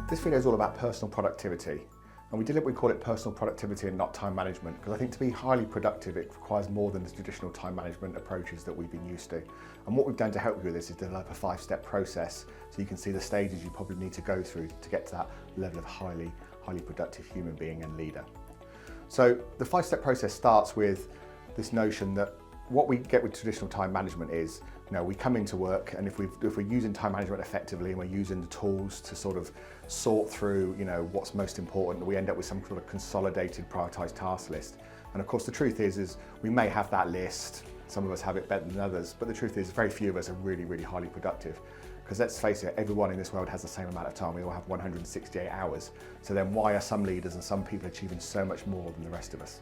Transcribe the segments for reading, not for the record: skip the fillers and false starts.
This video is all about personal productivity, and we deliberately call it personal productivity and not time management, because I think to be highly productive it requires more than the traditional time management approaches that we've been used to. And what we've done to help you with this is develop a 5-step process so you can see the stages you probably need to go through to get to that level of highly productive human being and leader. So the 5-step process starts with this notion that what we get with traditional time management is, we come into work, and if we're using time management effectively and we're using the tools to sort of sort through, what's most important, we end up with some sort of consolidated, prioritized task list. And of course, the truth is we may have that list. Some of us have it better than others, but the truth is very few of us are really highly productive. Because let's face it, everyone in this world has the same amount of time. We all have 168 hours. So then why are some leaders and some people achieving so much more than the rest of us?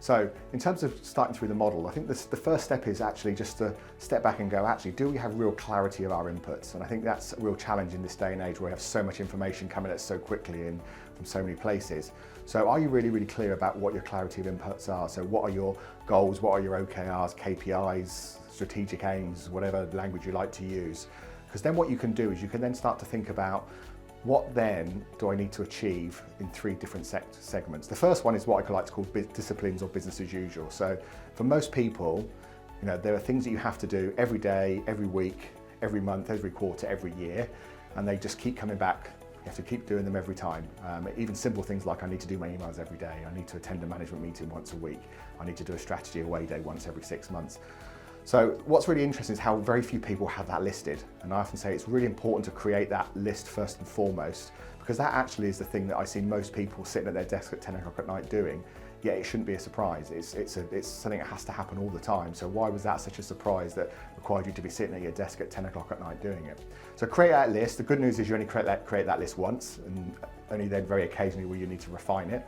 So in terms of starting through the model, I think the first step is actually just to step back and go, actually, do we have real clarity of our inputs? And I think that's a real challenge in this day and age where we have so much information coming at us so quickly and from so many places. So are you really clear about what your clarity of inputs are? So what are your goals? What are your OKRs, KPIs, strategic aims, whatever language you like to use? Because then what you can do is you can then start to think about, what then do I need to achieve in 3 different segments? The first one is what I like to call disciplines or business as usual. So for most people, there are things that you have to do every day, every week, every month, every quarter, every year, and they just keep coming back. You have to keep doing them every time. Even simple things like I need to do my emails every day, I need to attend a management meeting once a week, I need to do a strategy away day once every 6 months. So what's really interesting is how very few people have that listed. And I often say it's really important to create that list first and foremost, because that actually is the thing that I see most people sitting at their desk at 10 o'clock at night doing. Yet it shouldn't be a surprise. It's something that has to happen all the time. So why was that such a surprise that required you to be sitting at your desk at 10 o'clock at night doing it? So create that list. The good news is you only create that list once, and only then very occasionally will you need to refine it.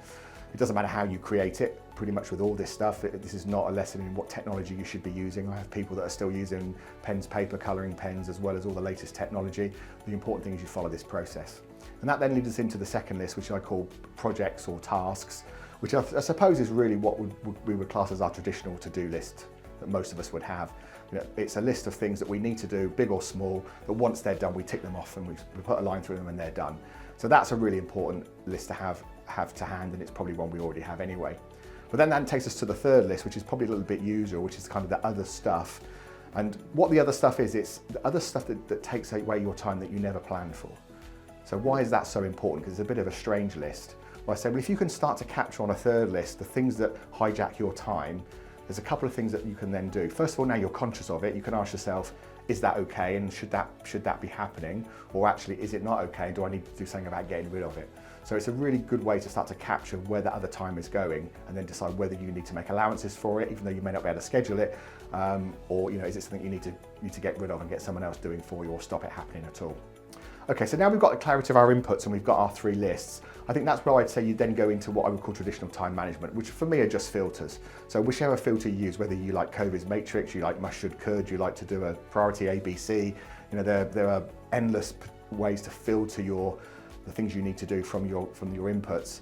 It doesn't matter how you create it, pretty much with all this stuff. This is not a lesson in what technology you should be using. I have people that are still using pens, paper, colouring pens, as well as all the latest technology. The important thing is you follow this process. And that then leads us into the second list, which I call projects or tasks, which I suppose is really what we would class as our traditional to-do list that most of us would have. It's a list of things that we need to do, big or small, that once they're done, we tick them off and we put a line through them and they're done. So that's a really important list to have to hand, and it's probably one we already have anyway. But then that takes us to the third list, which is probably a little bit usual, which is kind of the other stuff. And what the other stuff is, it's the other stuff that takes away your time that you never planned for. So why is that so important? Because it's a bit of a strange list. Well, I say, well, if you can start to capture on a third list the things that hijack your time, there's a couple of things that you can then do. First of all, now you're conscious of it, you can ask yourself, is that okay, and should that be happening? Or actually, is it not okay, and do I need to do something about getting rid of it? So it's a really good way to start to capture where that other time is going, and then decide whether you need to make allowances for it, even though you may not be able to schedule it, or is it something you need to get rid of and get someone else doing for you, or stop it happening at all. Okay, so now we've got the clarity of our inputs and we've got our 3 lists. I think that's where I'd say you then go into what I would call traditional time management, which for me are just filters. So whichever filter you use, whether you like Covey's matrix, you like must, should, could, you like to do a priority ABC, there are endless ways to filter the things you need to do from your inputs.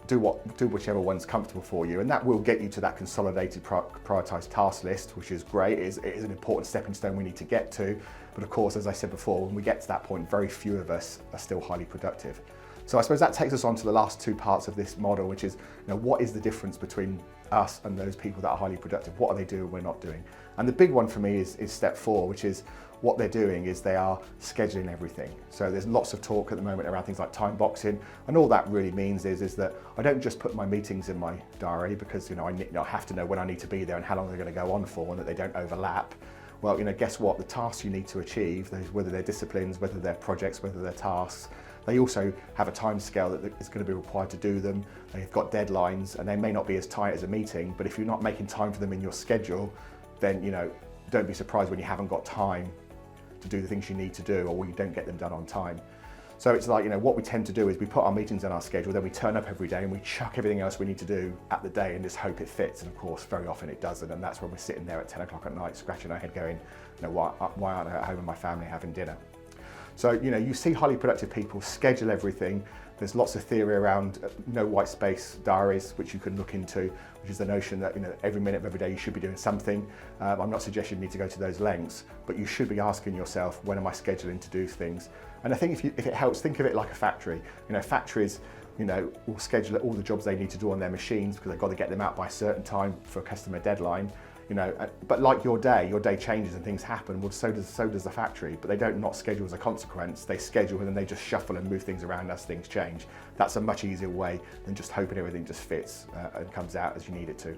Do whichever one's comfortable for you, and that will get you to that consolidated prioritized task list, which is great. It is an important stepping stone we need to get to, but of course, as I said before, when we get to that point, very few of us are still highly productive. So I suppose that takes us on to the last 2 parts of this model, which is, what is the difference between us and those people that are highly productive? What are they doing we're not doing? And the big one for me is step 4, which is what they're doing is they are scheduling everything. So there's lots of talk at the moment around things like time boxing, and all that really means is that I don't just put my meetings in my diary because I have to know when I need to be there and how long they're going to go on for, and that they don't overlap. Well, guess what? The tasks you need to achieve, whether they're disciplines, whether they're projects, whether they're tasks, they also have a time scale that is going to be required to do them. They've got deadlines, and they may not be as tight as a meeting, but if you're not making time for them in your schedule, then don't be surprised when you haven't got time to do the things you need to do, or you don't get them done on time. So it's like, what we tend to do is we put our meetings in our schedule, then we turn up every day and we chuck everything else we need to do at the day and just hope it fits. And of course, very often it doesn't. And that's when we're sitting there at 10 o'clock at night, scratching our head going, why aren't I at home with my family having dinner? So, you see highly productive people schedule everything. There's lots of theory around no white space diaries, which you can look into, which is the notion that every minute of every day you should be doing something. I'm not suggesting you need to go to those lengths, but you should be asking yourself, when am I scheduling to do things? And I think if it helps, think of it like a factory. Factories, will schedule all the jobs they need to do on their machines because they've got to get them out by a certain time for a customer deadline. But like your day changes and things happen. Well, so does the factory, but they don't not schedule as a consequence. They schedule and then they just shuffle and move things around as things change. That's a much easier way than just hoping everything just fits and comes out as you need it to.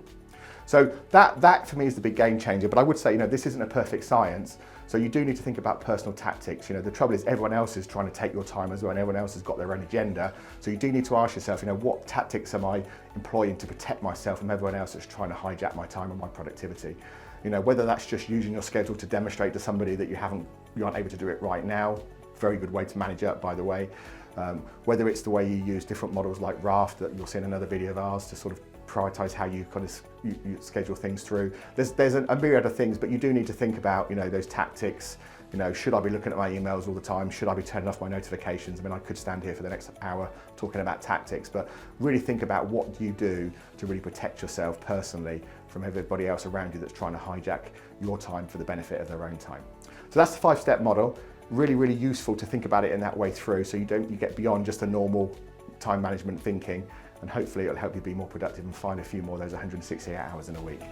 So that for me is the big game changer. But I would say, this isn't a perfect science. So you do need to think about personal tactics. The trouble is everyone else is trying to take your time as well, and everyone else has got their own agenda. So you do need to ask yourself, what tactics am I employing to protect myself from everyone else that's trying to hijack my time and my productivity? Whether that's just using your schedule to demonstrate to somebody that you aren't able to do it right now. Very good way to manage it, by the way. Whether it's the way you use different models like Raft that you'll see in another video of ours to sort of prioritize how you you schedule things through. There's a myriad of things, but you do need to think about those tactics. Should I be looking at my emails all the time? Should I be turning off my notifications? I mean, I could stand here for the next hour talking about tactics, but really think about what you do to really protect yourself personally from everybody else around you that's trying to hijack your time for the benefit of their own time. So that's the 5-step model. Really, really useful to think about it in that way through, so you get beyond just a normal time management thinking, and hopefully it'll help you be more productive and find a few more of those 168 hours in a week.